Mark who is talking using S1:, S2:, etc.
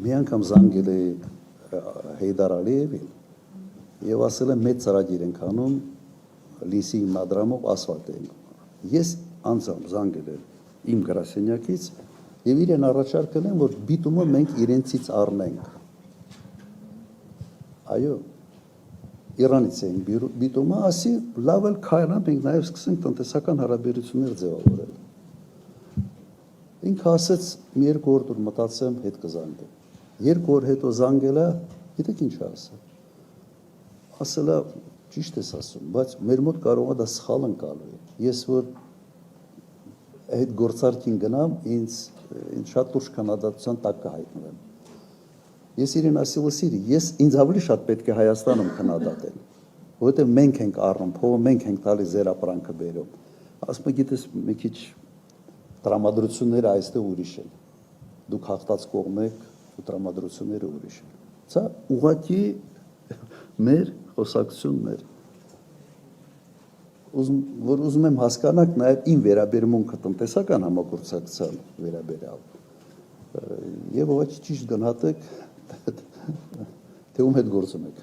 S1: մի անգամ զանգել է Հեյդար Ալիևին եւ ասել է մեծ ծրագիր ենք անում լիսի հիմնադրամով ասֆալտ ենք։ Ես անձամբ զանգել եմ իմ գրասենյակից եւ իրեն առաջարկել եմ, որ բիտումը մենք իրենցից առնենք։ Այո, Իրանից էին բիտումը, ասի լավ էլ քայլ, մենք նաեւ սկսենք տնտեսական հարաբերություններ ձևավորել։ Ինքը ասեց մի երկու օր դուր մտածեմ, հետ կզանգեմ։ Երկու օր հետո զանգելա, գիտեք ինչ ասա։ Ասելա ճիշտ ես ասում, բայց մեր մոտ կարող է դա սխալ ընկալվի։ Ես որ այդ գործարքին գնամ, ինձ շատ լուրջ քննադատության տակ կհայտնվեմ։ Ես իրեն ասել եմ, ես ինձ ավելի շատ պետք է Հայաստանում քննադատել, որովհետև մենք ենք առնում, փողը մենք ենք տալիս ձեր ապրանքը բերում։ Ասում եմ, գիտես, մի քիչ տրամադրությունները այստեղ ուրիշ են։ Դուք հաղթած կողմ եք, ու տրամադրությունները ուրիշ են։ Սա ուղղակի մեր խոսակցությունն էր։ Որ ուզում եմ հասկանաք նաև իմ վերաբերմունքը տնտեսական համագործակցության վերաբերյալ։ Եվ ուղղակի ճիշտ գնահատեք, թե ում հետ գործում եք։